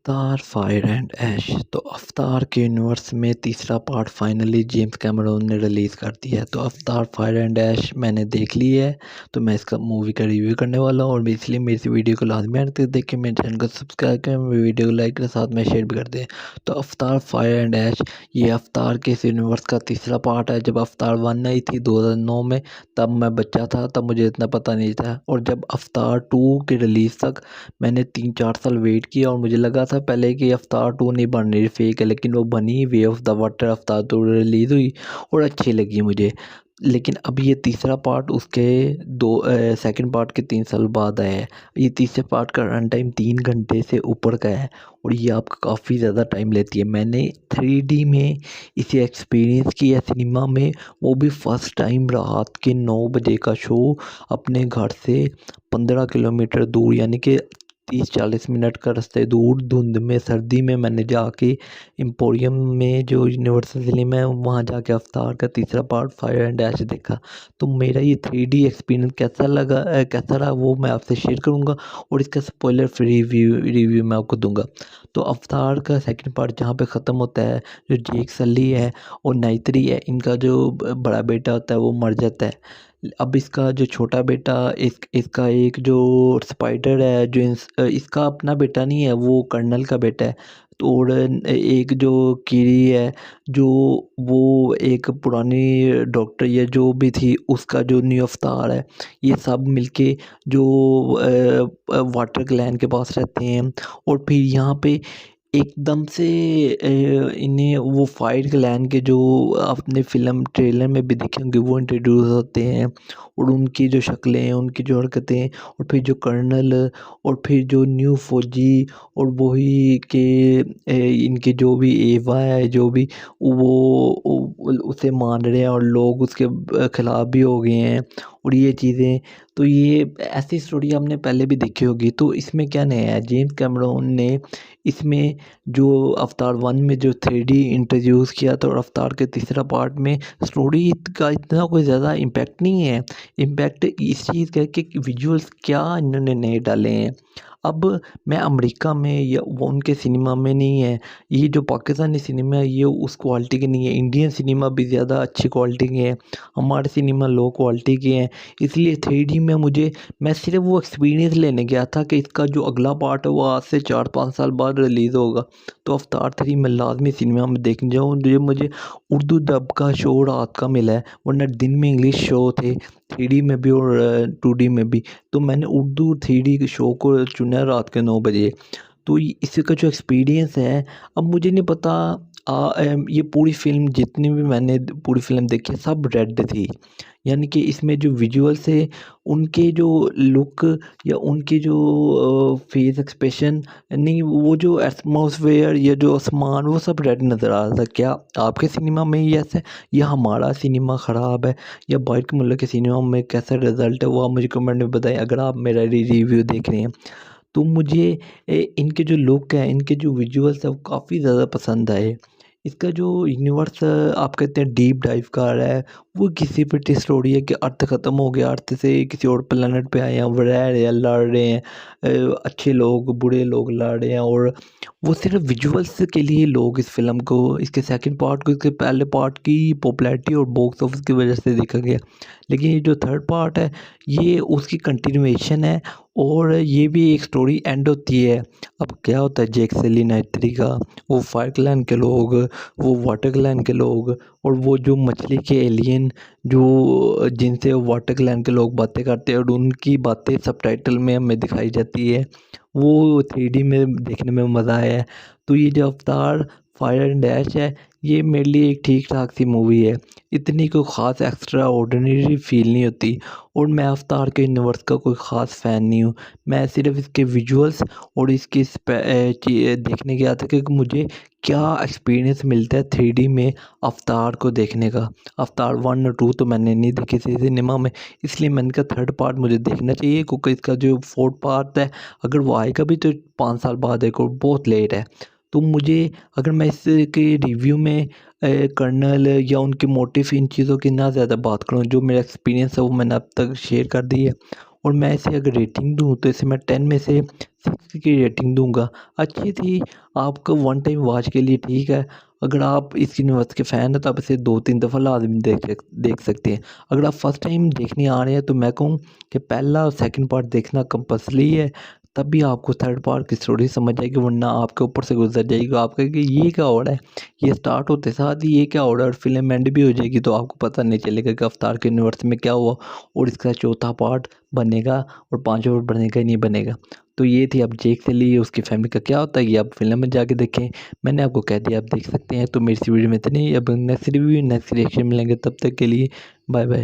अवतार fire and ऐश। तो अवतार के यूनिवर्स में तीसरा पार्ट फाइनली जेम्स कैमरून ने रिलीज़ कर दिया है। तो अवतार फायर एंड ऐश मैंने देख ली है। तो मैं इसका मूवी का रिव्यू करने वाला हूँ और इसलिए मेरी इस वीडियो को लाजमी एंड तक देख के मेरे चैनल को सब्सक्राइब करें, मेरी वीडियो को लाइक करें, साथ में शेयर भी कर दें। तो अवतार फायर एंड ऐश ये अवतार के इस यूनिवर्स का तीसरा पार्ट है। जब अवतार 1 आई थी 2009 में, तब मैं बच्चा था, तब मुझे इतना पता नहीं था। और जब अवतार 2 की रिलीज़ तक मैंने 3-4 साल वेट किया और मुझे लगा था पहले कि अवतार 2 नहीं बन रही, फेक है, लेकिन वो बनी। वे ऑफ द वाटर अवतार 2 रिलीज़ हुई और अच्छी लगी मुझे। लेकिन अब ये तीसरा पार्ट उसके सेकंड पार्ट के 3 साल बाद आया है। ये तीसरे पार्ट का रन टाइम 3 घंटे से ऊपर का है और ये आपका काफ़ी ज़्यादा टाइम लेती है। मैंने 3D में इसे एक्सपीरियंस किया सिनेमा में, वो भी फ़र्स्ट टाइम रात के 9 बजे का शो अपने घर से 15 किलोमीटर दूर, यानी कि 30-40 मिनट का रास्ते दूर, धुंध में, सर्दी में मैंने जाके एम्पोरियम में जो यूनिवर्सल सिनेमा है वहाँ जाके अवतार का तीसरा पार्ट फायर एंड ऐश देखा। तो मेरा ये 3D एक्सपीरियंस कैसा लगा, कैसा रहा, वो मैं आपसे शेयर करूँगा और इसका स्पॉइलर फ्री रिव्यू मैं आपको दूंगा। तो अवतार का सेकंड पार्ट जहाँ पे ख़त्म होता है, जो जेक सली है और नाइत्री है, इनका जो बड़ा बेटा होता है वो मर जाता है। अब इसका जो छोटा बेटा, इसका एक जो स्पाइडर है, जो इसका अपना बेटा नहीं है, वो कर्नल का बेटा है। तो और एक जो कीरी है, जो वो एक पुरानी डॉक्टर या जो भी थी, उसका जो न्यू अवतार है। ये सब मिलके जो वाटर ग्लैंड के पास रहते हैं और फिर यहाँ पे एकदम से इन्हें वो फायर क्लैन के जो आपने फ़िल्म ट्रेलर में भी देखे होंगे वो इंट्रोड्यूस होते हैं और उनकी जो शक्लें हैं, उनकी जो हरकतें और फिर जो कर्नल और फिर जो न्यू फौजी और वही के इनके जो भी एवा है, जो भी वो उसे मान रहे हैं और लोग उसके खिलाफ भी हो गए हैं और ये चीज़ें। तो ये ऐसी स्टोरी हमने पहले भी देखी होगी। तो इसमें क्या नया है, जेम्स कैमरून ने इसमें जो अवतार 1 में जो 3D इंट्रोड्यूस किया था और अवतार के तीसरा पार्ट में स्टोरी का इतना कोई ज़्यादा इम्पैक्ट नहीं है। इम्पैक्ट इस चीज़ का है कि विजुअल्स क्या इन्होंने नए डाले हैं। अब मैं अमेरिका में या वो उनके सिनेमा में नहीं है, ये जो पाकिस्तानी सिनेमा है ये उस क्वालिटी के नहीं है। इंडियन सिनेमा भी ज़्यादा अच्छी क्वालिटी के हैं, हमारे सिनेमा लो क्वालिटी के हैं। इसलिए 3D में मैं सिर्फ वो एक्सपीरियंस लेने गया था कि इसका जो अगला पार्ट है वो आज से 4-5 साल बाद रिलीज़ होगा। तो अवतार 3 मैं लाजमी सिनेमा में देखने जाऊँ। जो मुझे उर्दू डब का शो रात का मिला है, वरना दिन में इंग्लिश शो थे, 3D में भी और 2D में भी। तो मैंने उर्दू 3D के शो को चुना रात के 9 बजे। तो इसका जो एक्सपीरियंस है, अब मुझे नहीं पता। ये पूरी फ़िल्म जितनी भी मैंने पूरी फ़िल्म देखी है सब रेड थी, यानी कि इसमें जो विजुअल्स है, उनके जो लुक या उनके जो फेस एक्सप्रेशन नहीं, वो जो एटमॉस्फेयर या जो आसमान वो सब रेड नज़र आ रहा था। क्या आपके सिनेमा में ही ऐसा है या हमारा सिनेमा ख़राब है या बाहर के मुल्क के सिनेमा में कैसा रिज़ल्ट है, वो आप मुझे कमेंट में बताएं अगर आप मेरा रिव्यू देख रहे हैं। तो मुझे इनके जो लुक है, इनके जो विजुअल्स है वो काफ़ी ज़्यादा पसंद आए। इसका जो यूनिवर्स आप कहते हैं डीप डाइव का रहा है, वो किसी पे स्टोरी है कि अर्थ ख़त्म हो गया, अर्थ से किसी और प्लेनेट पे आए हैं, वो रह रहे हैं, लड़ रहे हैं, अच्छे लोग बुरे लोग लड़ रहे हैं और वो सिर्फ विजुअल्स के लिए लोग इस फ़िल्म को, इसके सेकंड पार्ट को, इसके पहले पार्ट की पॉपुलैरिटी और बॉक्स ऑफिस की वजह से देखा गया। लेकिन ये जो थर्ड पार्ट है ये उसकी कंटिन्यूएशन है और ये भी एक स्टोरी एंड होती है। अब क्या होता है जेक सली नाइट्री का, वो फायर क्लैन के लोग, वो वाटर क्लैन के लोग और वो जो मछली के एलियन जो जिनसे वाटर क्लैन के लोग बातें करते हैं और उनकी बातें सबटाइटल में हमें दिखाई जाती है, वो 3D में देखने में मज़ा आया है। तो ये जो अवतार फायर एंड डैश है, ये मेरे लिए एक ठीक ठाक सी मूवी है, इतनी कोई ख़ास एक्स्ट्रा ऑर्डिनरी फील नहीं होती। और मैं अवतार के यूनिवर्स का कोई ख़ास फ़ैन नहीं हूँ, मैं सिर्फ इसके विजुअल्स और इसकी देखने गया था कि मुझे क्या एक्सपीरियंस मिलता है 3D में अवतार को देखने का। अवतार 1 और 2 तो मैंने नहीं देखी थी सिनेमा में, इसलिए मैंने कहा थर्ड पार्ट मुझे देखना चाहिए, क्योंकि इसका जो फोर्थ पार्ट है अगर वो आएगा भी तो 5 साल बाद आएगा और बहुत लेट है। तो मुझे, अगर मैं इसके रिव्यू में कर्नल या उनके मोटिव इन चीज़ों की ना ज़्यादा बात करूँ, जो मेरा एक्सपीरियंस है वो मैंने अब तक शेयर कर दी है और मैं इसे अगर रेटिंग दूँ तो इसे मैं 10 में से 6 की रेटिंग दूँगा। अच्छी थी, आपको वन टाइम वॉच के लिए ठीक है। अगर आप इस यूनिवर्स के फ़ैन हैं तो आप इसे 2-3 दफ़ा लाज़िम देख सकते हैं। अगर आप फर्स्ट टाइम देखने आ रहे हैं तो मैं कहूँ कि पहला और सेकंड पार्ट देखना कंपल्सरी है, तब भी आपको थर्ड पार्ट की स्टोरी समझ आएगी, वरना आपके ऊपर से गुज़र जाएगी। आप कहेंगे ये क्या हो रहा है? ये स्टार्ट होते साथ ही ये क्या हो रहा है? और फ़िल्म एंड भी हो जाएगी तो आपको पता नहीं चलेगा कि अवतार के यूनिवर्स में क्या हुआ और इसका चौथा पार्ट बनेगा और पाँचवा पार्ट बनेगा ही नहीं बनेगा। तो ये थी, अब जेक से लिए उसकी फैमिली का क्या होता है ये आप फ़िल्म में जाके देखें। मैंने आपको कह दिया, आप देख सकते हैं। तो मेरी इस वीडियो में इतना ही। अब नेक्स्ट रिव्यू नेक्स्ट रिएक्शन मिलेंगे, तब तक के लिए बाय बाय।